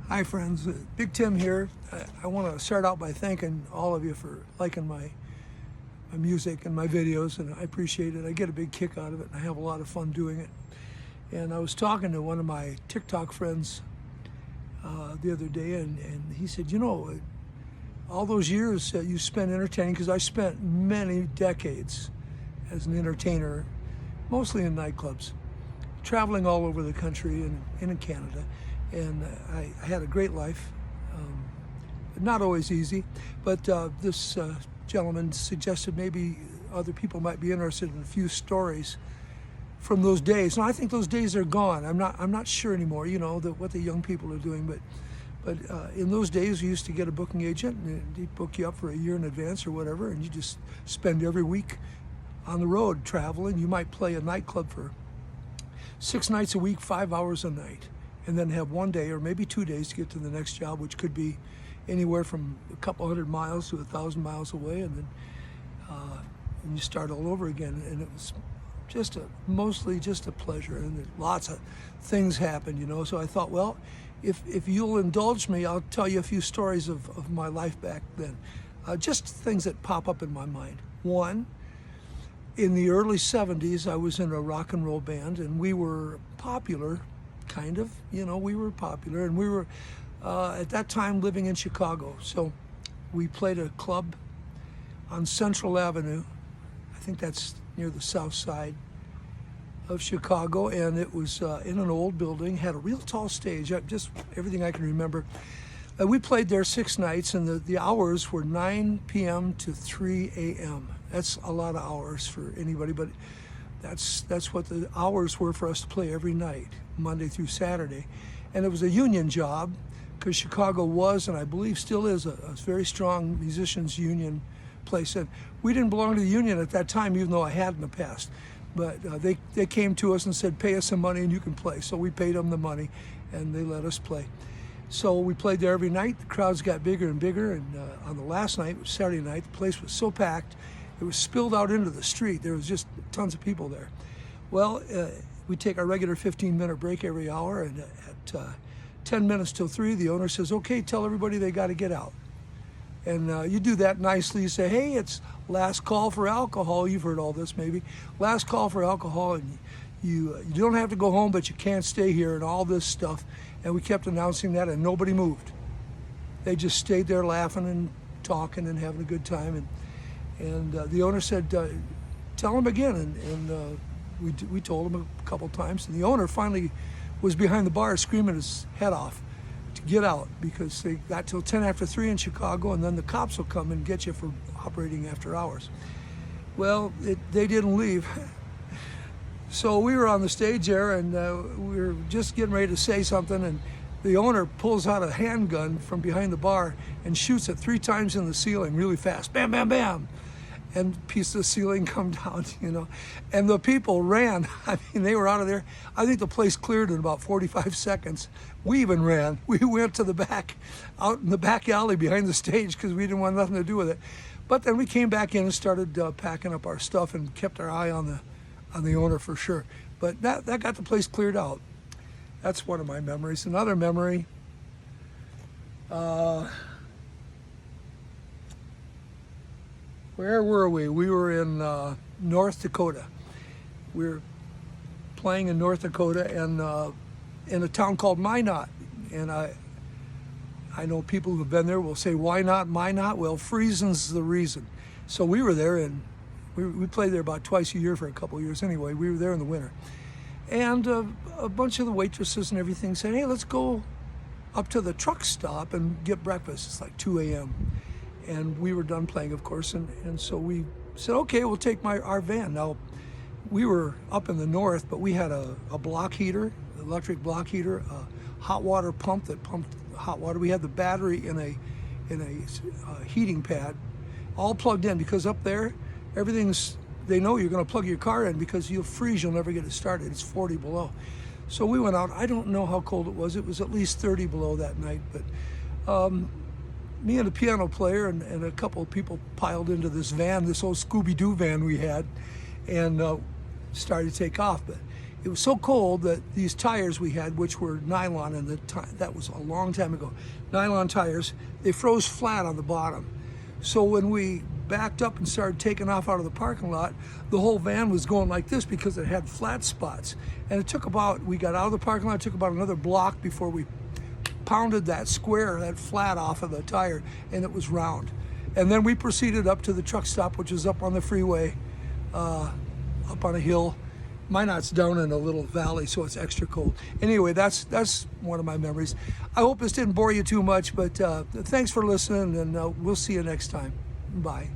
Hi friends, Big Tim here. I want to start out by thanking all of you for liking my music and my videos, and I appreciate it. I get a big kick out of it, and I have a lot of fun doing it. And I was talking to one of my TikTok friends the other day, and he said, you know, all those years that you spent entertaining, because I spent many decades as an entertainer, mostly in nightclubs, traveling all over the country and in Canada. And I had a great life, not always easy, but this gentleman suggested maybe other people might be interested in a few stories from those days. Now I think those days are gone. I'm not sure anymore, you know, what the young people are doing, but in those days we used to get a booking agent and he'd book you up for a year in advance or whatever, and you just spend every week on the road traveling. You might play a nightclub for 6 nights a week, 5 hours a night, and then have 1 day or maybe 2 days to get to the next job, which could be anywhere from a couple hundred miles to 1,000 miles away, and then you start all over again. And it was just mostly just a pleasure, and lots of things happened, you know. So I thought, well, if you'll indulge me, I'll tell you a few stories of my life back then. Just things that pop up in my mind. One, in the early 70s, I was in a rock and roll band, and we were popular, kind of, you know, we were popular, and we were at that time living in Chicago. So we played a club on Central Avenue. I think that's near the south side of Chicago, and it was in an old building, had a real tall stage, just everything I can remember. We played there 6 nights, and the hours were 9 p.m. to 3 a.m. That's a lot of hours for anybody, but that's what the hours were for us to play every night, Monday through Saturday. And it was a union job, because Chicago was, and I believe still is, a very strong musicians union place. And we didn't belong to the union at that time, even though I had in the past. But they came to us and said, pay us some money and you can play. So we paid them the money and they let us play. So we played there every night. The crowds got bigger and bigger, and on the last night, which was Saturday night, the place was so packed, it was spilled out into the street. There was just tons of people there. Well, we take our regular 15-minute break every hour, and at 10 minutes till 3, the owner says, okay, tell everybody they got to get out. And you do that nicely. You say, hey, it's last call for alcohol. You've heard all this maybe. Last call for alcohol, and you don't have to go home, but you can't stay here, and all this stuff. And we kept announcing that, and nobody moved. They just stayed there laughing and talking and having a good time. And the owner said, tell them again. And we told him a couple times. And the owner finally was behind the bar screaming his head off to get out, because they got till 10 after 3 in Chicago, and then the cops will come and get you for operating after hours. Well, they didn't leave. So we were on the stage there, and we were just getting ready to say something, and the owner pulls out a handgun from behind the bar and shoots it 3 times in the ceiling really fast. Bam, bam, bam. And a piece of the ceiling come down, you know. And the people ran. I mean, they were out of there. I think the place cleared in about 45 seconds. We even ran. We went to the back, out in the back alley behind the stage, because we didn't want nothing to do with it. But then we came back in and started packing up our stuff and kept our eye on the owner for sure. But that got the place cleared out. That's one of my memories. Another memory, where were we? We were in North Dakota. We were playing in North Dakota, and in a town called Minot. And I know people who've been there will say, why not Minot? Well, freezing's the reason. So we were there, and we played there about twice a year for a couple of years anyway. We were there in the winter. And a bunch of the waitresses and everything said, hey, let's go up to the truck stop and get breakfast. It's like 2 a.m. And we were done playing, of course, and so we said, okay, we'll take our van. Now, we were up in the north, but we had a block heater, electric block heater, a hot water pump that pumped hot water. We had the battery in a heating pad, all plugged in, because up there, they know you're going to plug your car in, because you'll freeze, you'll never get it started. It's 40 below. So we went out. I don't know how cold it was. It was at least 30 below that night, but me and a piano player and a couple of people piled into this van, this old Scooby-Doo van we had, and started to take off. But it was so cold that these tires we had, which were nylon, and that was a long time ago, nylon tires, they froze flat on the bottom. So when we backed up and started taking off out of the parking lot, the whole van was going like this because it had flat spots. And it took we got out of the parking lot, it took about another block before we pounded that square, that flat off of the tire, and it was round. And then we proceeded up to the truck stop, which is up on the freeway, up on a hill. Minot's down in a little valley, so it's extra cold. Anyway, that's one of my memories. I hope this didn't bore you too much, but thanks for listening, and we'll see you next time. Bye.